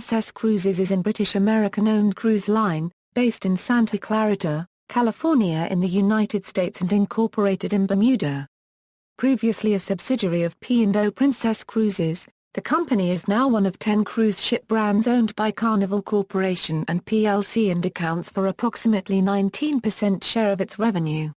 Princess Cruises is an British-American-owned cruise line, based in Santa Clarita, California in the United States and incorporated in Bermuda. Previously a subsidiary of P&O Princess Cruises, the company is now one of 10 cruise ship brands owned by Carnival Corporation and plc and accounts for approximately 19% share of its revenue.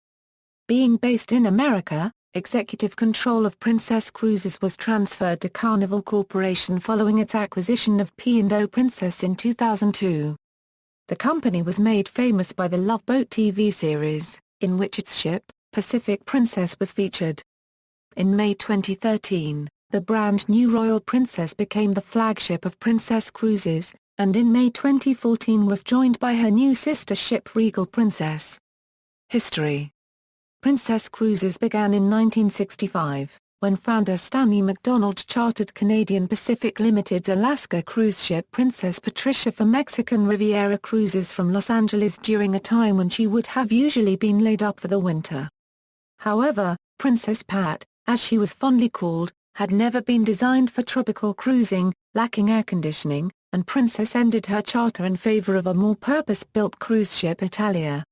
Being based in America, executive control of Princess Cruises was transferred to Carnival Corporation following its acquisition of P&O Princess in 2002. The company was made famous by the Love Boat TV series, in which its ship, Pacific Princess, was featured. In May 2013, the brand new Royal Princess became the flagship of Princess Cruises, and in May 2014 was joined by her new sister ship Regal Princess. History. Princess Cruises began in 1965, when founder Stanley McDonald chartered Canadian Pacific Limited's Alaska cruise ship Princess Patricia for Mexican Riviera cruises from Los Angeles during a time when she would have usually been laid up for the winter. However, Princess Pat, as she was fondly called, had never been designed for tropical cruising, lacking air conditioning, and Princess ended her charter in favor of a more purpose-built cruise ship Italia.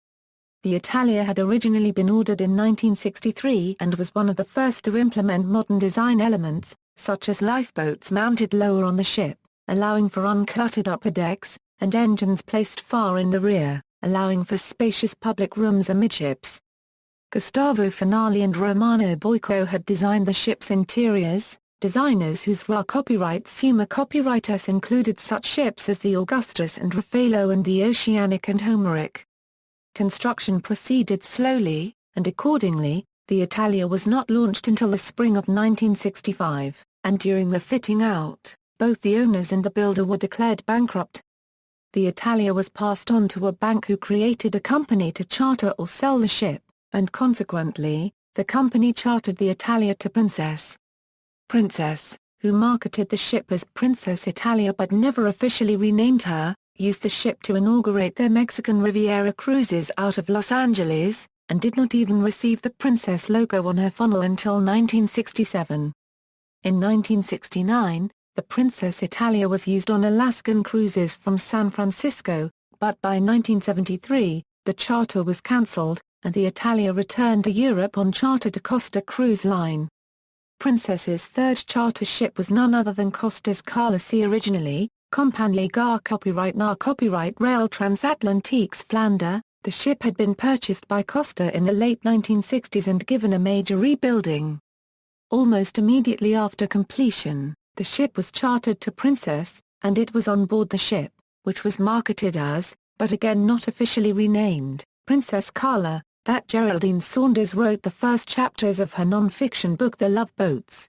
The Italia had originally been ordered in 1963 and was one of the first to implement modern design elements, such as lifeboats mounted lower on the ship, allowing for uncluttered upper decks, and engines placed far in the rear, allowing for spacious public rooms amidships. Gustavo Finale and Romano Boico had designed the ship's interiors, designers whose RA copyright Summa copyrightus included such ships as the Augustus and Raffaello and the Oceanic and Homeric. Construction proceeded slowly, and accordingly, the Italia was not launched until the spring of 1965, and during the fitting out, both the owners and the builder were declared bankrupt. The Italia was passed on to a bank who created a company to charter or sell the ship, and consequently, the company chartered the Italia to Princess. Princess, who marketed the ship as Princess Italia but never officially renamed her, used the ship to inaugurate their Mexican Riviera cruises out of Los Angeles, and did not even receive the Princess logo on her funnel until 1967. In 1969, the Princess Italia was used on Alaskan cruises from San Francisco, but by 1973, the charter was cancelled, and the Italia returned to Europe on charter to Costa Cruise Line. Princess's third charter ship was none other than Costa's Carla C. Originally, Compagnie Gar copyright NAR copyright Rail Transatlantiques Flandre, the ship had been purchased by Costa in the late 1960s and given a major rebuilding. Almost immediately after completion, the ship was chartered to Princess, and it was on board the ship, which was marketed as, but again not officially renamed, Princess Carla, that Geraldine Saunders wrote the first chapters of her non-fiction book The Love Boats.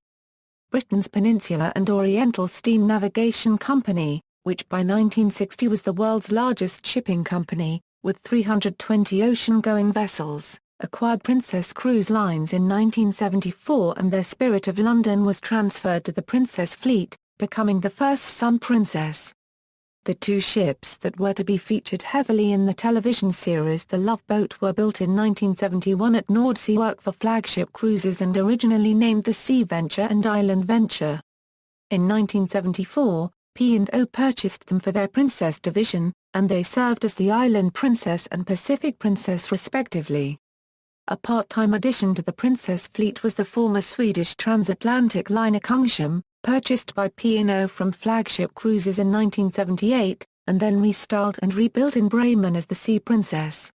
Britain's Peninsular and Oriental Steam Navigation Company, which by 1960 was the world's largest shipping company, with 320 ocean-going vessels, acquired Princess Cruise Lines in 1974 and their Spirit of London was transferred to the Princess fleet, becoming the first Sun Princess. The two ships that were to be featured heavily in the television series The Love Boat were built in 1971 at Nordsee Work for Flagship Cruises and originally named the Sea Venture and Island Venture. In 1974, P&O purchased them for their Princess division, and they served as the Island Princess and Pacific Princess respectively. A part-time addition to the Princess fleet was the former Swedish transatlantic liner Kungsholm, purchased by P&O from Flagship Cruises in 1978, and then restyled and rebuilt in Bremen as the Sea Princess.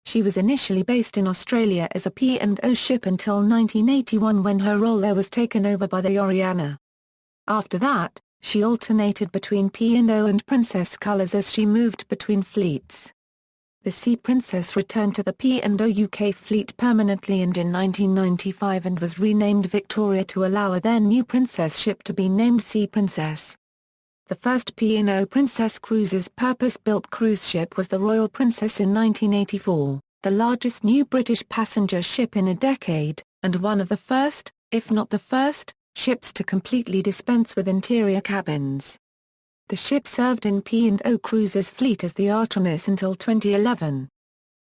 She was initially based in Australia as a P&O ship until 1981 when her role there was taken over by the Oriana. After that, she alternated between P&O and Princess colours as she moved between fleets. The Sea Princess returned to the P&O UK fleet permanently and in 1995 and was renamed Victoria to allow a then new Princess ship to be named Sea Princess. The first P&O Princess Cruises purpose-built cruise ship was the Royal Princess in 1984, the largest new British passenger ship in a decade, and one of the first, if not the first, ships to completely dispense with interior cabins. The ship served in P&O Cruises' fleet as the Artemis until 2011.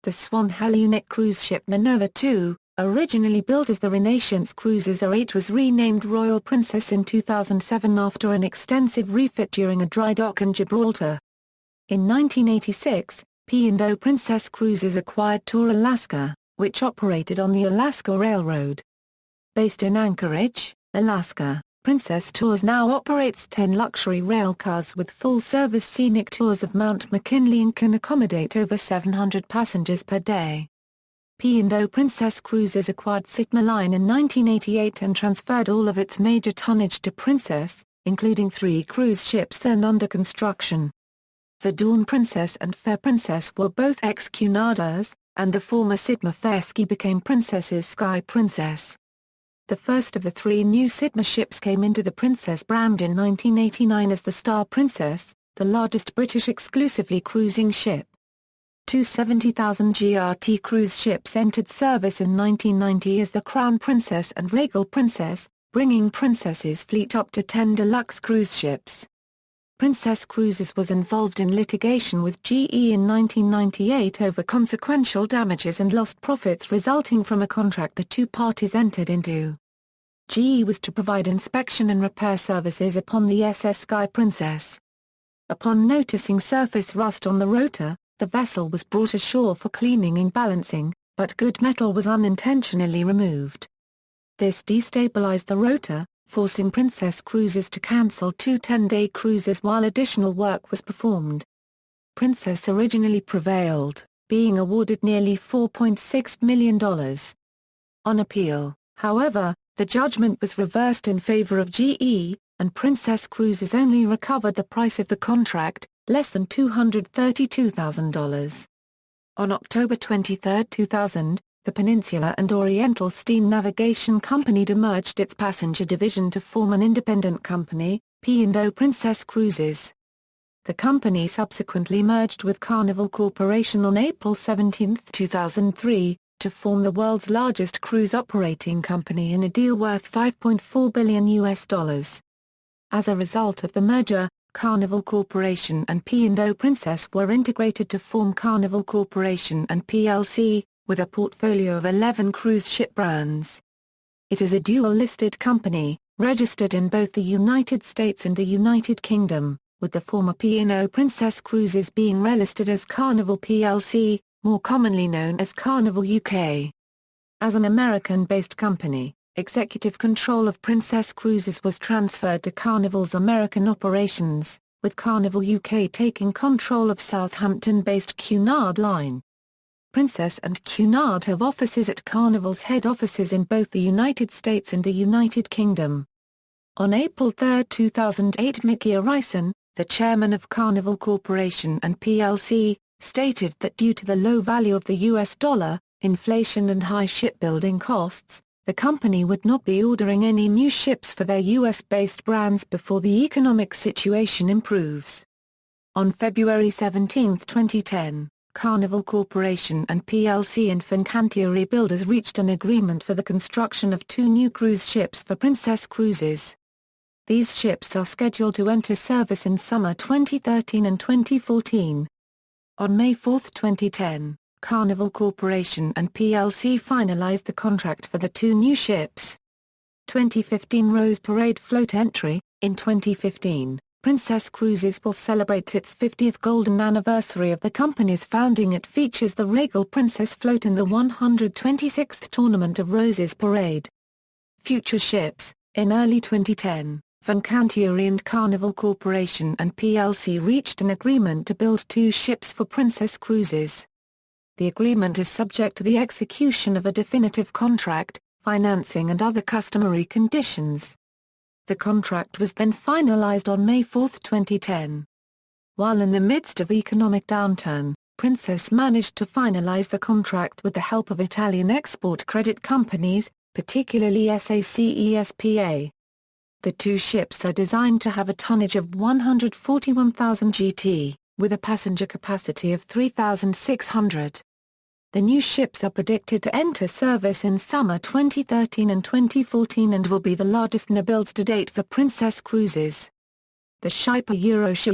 The Swan Hellenic cruise ship Minerva II, Originally built as the Renaissance Cruises A8 was renamed Royal Princess in 2007 after an extensive refit during a dry dock in Gibraltar. In 1986, P&O Princess Cruises acquired Tour Alaska, which operated on the Alaska Railroad. Based in Anchorage, Alaska, Princess Tours now operates 10 luxury railcars with full-service scenic tours of Mount McKinley and can accommodate over 700 passengers per day. P&O Princess Cruises acquired Sigma Line in 1988 and transferred all of its major tonnage to Princess, including 3 cruise ships then under construction. The Dawn Princess and Fair Princess were both ex-Cunadas, and the former Sigma Fair Ski became Princess's Sky Princess. The first of the 3 new Sigma ships came into the Princess brand in 1989 as the Star Princess, the largest British exclusively cruising ship. 2 70,000 GRT cruise ships entered service in 1990 as the Crown Princess and Regal Princess, bringing Princess's fleet up to 10 deluxe cruise ships. Princess Cruises was involved in litigation with GE in 1998 over consequential damages and lost profits resulting from a contract the 2 parties entered into. GE was to provide inspection and repair services upon the SS Sky Princess. Upon noticing surface rust on the rotor, the vessel was brought ashore for cleaning and balancing, but good metal was unintentionally removed. This destabilized the rotor, forcing Princess Cruises to cancel 2 10-day cruises while additional work was performed. Princess originally prevailed, being awarded nearly $4.6 million. On appeal, however, the judgment was reversed in favor of GE, and Princess Cruises only recovered the price of the contract, less than $232,000. On October 23, 2000, the Peninsula and Oriental Steam Navigation Company demerged its passenger division to form an independent company, P&O Princess Cruises. The company subsequently merged with Carnival Corporation on April 17, 2003, to form the world's largest cruise operating company in a deal worth $5.4 billion. As a result of the merger, Carnival Corporation and P&O Princess were integrated to form Carnival Corporation and plc, with a portfolio of 11 cruise ship brands. It is a dual-listed company, registered in both the United States and the United Kingdom, with the former P&O Princess Cruises being relisted as Carnival plc, more commonly known as Carnival UK. As an American-based company, executive control of Princess Cruises was transferred to Carnival's American operations, with Carnival UK taking control of Southampton-based Cunard Line. Princess and Cunard have offices at Carnival's head offices in both the United States and the United Kingdom. On April 3, 2008, Mickey Arison, the chairman of Carnival Corporation and plc, stated that due to the low value of the US dollar, inflation and high shipbuilding costs, the company would not be ordering any new ships for their US-based brands before the economic situation improves. On February 17, 2010, Carnival Corporation and plc and Fincantieri Builders reached an agreement for the construction of 2 new cruise ships for Princess Cruises. These ships are scheduled to enter service in summer 2013 and 2014. On May 4, 2010, Carnival Corporation and plc finalized the contract for the 2 new ships. 2015 Rose Parade Float Entry. In 2015, Princess Cruises will celebrate its 50th golden anniversary of the company's founding. It features the Regal Princess float in the 126th Tournament of Roses Parade. Future ships. In early 2010, Fincantieri and Carnival Corporation and plc reached an agreement to build 2 ships for Princess Cruises. The agreement is subject to the execution of a definitive contract, financing and other customary conditions. The contract was then finalized on May 4, 2010. While in the midst of economic downturn, Princess managed to finalize the contract with the help of Italian export credit companies, particularly SACESPA. The 2 ships are designed to have a tonnage of 141,000 GT, with a passenger capacity of 3,600. The new ships are predicted to enter service in summer 2013 and 2014 and will be the largest newbuilds to date for Princess Cruises. The Schipa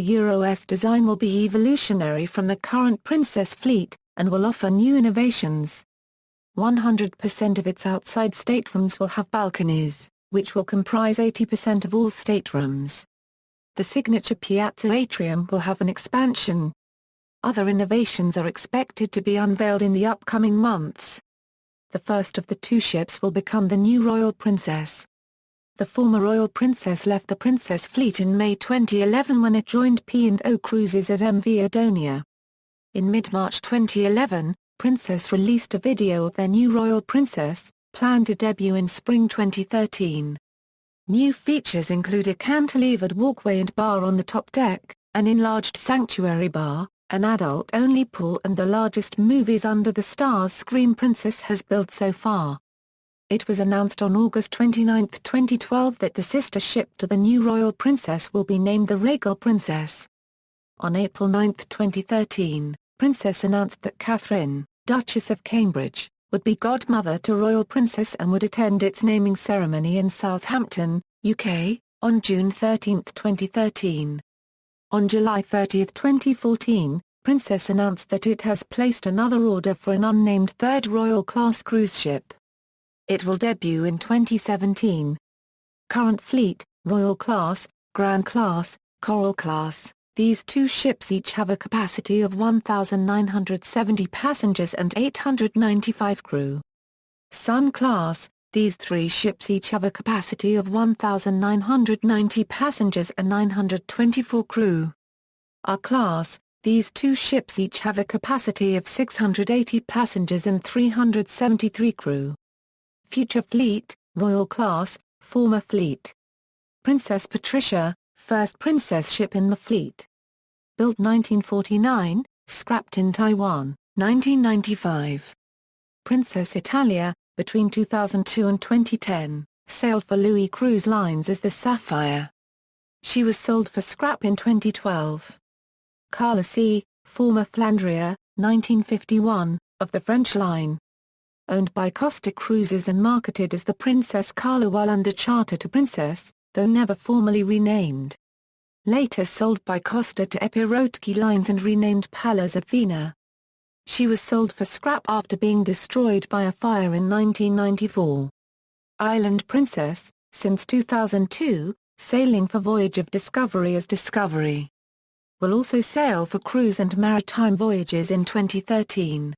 Euro-S design will be evolutionary from the current Princess fleet, and will offer new innovations. 100% of its outside staterooms will have balconies, which will comprise 80% of all staterooms. The signature Piazza atrium will have an expansion. Other innovations are expected to be unveiled in the upcoming months. The first of the two ships will become the new Royal Princess. The former Royal Princess left the Princess fleet in May 2011 when it joined P&O Cruises as MV Adonia. In mid-March 2011, Princess released a video of their new Royal Princess, planned to debut in spring 2013. New features include a cantilevered walkway and bar on the top deck, an enlarged sanctuary bar, an adult-only pool and the largest Movies Under the Stars screen Princess has built so far. It was announced on August 29, 2012 that the sister ship to the new Royal Princess will be named the Regal Princess. On April 9, 2013, Princess announced that Catherine, Duchess of Cambridge, would be godmother to Royal Princess and would attend its naming ceremony in Southampton, UK, on June 13, 2013. On July 30, 2014, Princess announced that it has placed another order for an unnamed third Royal-class cruise ship. It will debut in 2017. Current fleet, Royal Class, Grand Class, Coral Class. These two ships each have a capacity of 1,970 passengers and 895 crew. Sun Class, these three ships each have a capacity of 1,990 passengers and 924 crew. R Class, these two ships each have a capacity of 680 passengers and 373 crew. Future fleet, Royal Class, former fleet. Princess Patricia, first Princess ship in the fleet. Built 1949, scrapped in Taiwan, 1995. Princess Italia, between 2002 and 2010, sailed for Louis Cruise Lines as the Sapphire. She was sold for scrap in 2012. Carla C., former Flandria, 1951, of the French line. Owned by Costa Cruises and marketed as the Princess Carla while under charter to Princess, though never formally renamed. Later sold by Costa to Epirotki Lines and renamed Pallas Athena. She was sold for scrap after being destroyed by a fire in 1994. Island Princess, since 2002, sailing for Voyage of Discovery as Discovery. Will also sail for cruise and maritime voyages in 2013.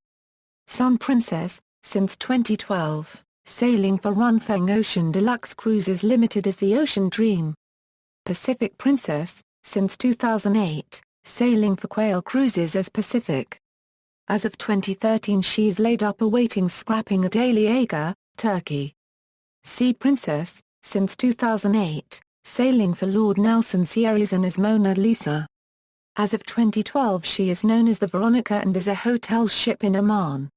Sun Princess, since 2012, sailing for Runfeng Ocean Deluxe Cruises Limited as the Ocean Dream. Pacific Princess, since 2008, sailing for Quail Cruises as Pacific. As of 2013 she is laid up awaiting scrapping at Aliaga, Turkey. Sea Princess, since 2008, sailing for Lord Nelson Series and as Mona Lisa. As of 2012 she is known as the Veronica and is a hotel ship in Oman.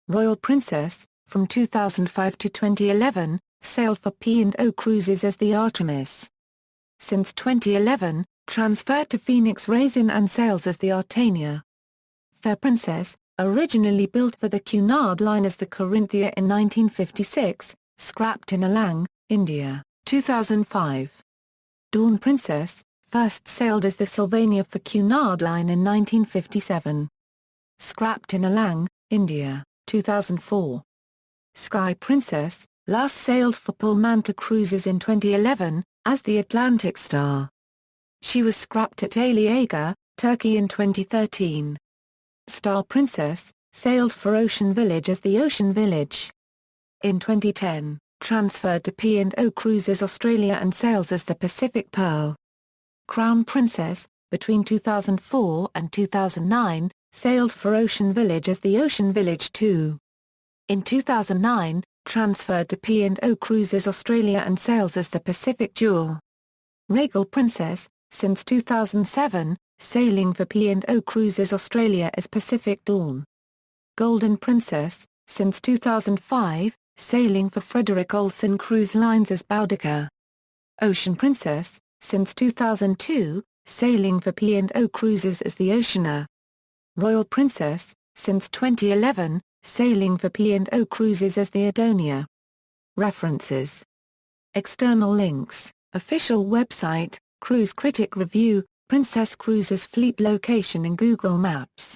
Royal Princess, from 2005 to 2011, sailed for P&O Cruises as the Artemis. Since 2011, transferred to Phoenix Raisin and sails as the Artania. Fair Princess, originally built for the Cunard Line as the Corinthia in 1956, scrapped in Alang, India, 2005. Dawn Princess, first sailed as the Sylvania for Cunard Line in 1957. Scrapped in Alang, India, 2004. Sky Princess, last sailed for Pullmantur Cruises in 2011, as the Atlantic Star. She was scrapped at Aliaga, Turkey in 2013. Star Princess, sailed for Ocean Village as the Ocean Village. In 2010, transferred to P&O Cruises Australia and sails as the Pacific Pearl. Crown Princess, between 2004 and 2009, sailed for Ocean Village as the Ocean Village 2. In 2009, transferred to P&O Cruises Australia and sails as the Pacific Jewel. Regal Princess, since 2007, sailing for P&O Cruises Australia as Pacific Dawn. Golden Princess, since 2005, sailing for Frederick Olsen Cruise Lines as Boudica. Ocean Princess, since 2002, sailing for P&O Cruises as the Oceaner. Royal Princess, since 2011, sailing for P&O Cruises as the Adonia. References. External links, official website, Cruise Critic Review, Princess Cruises Fleet location in Google Maps.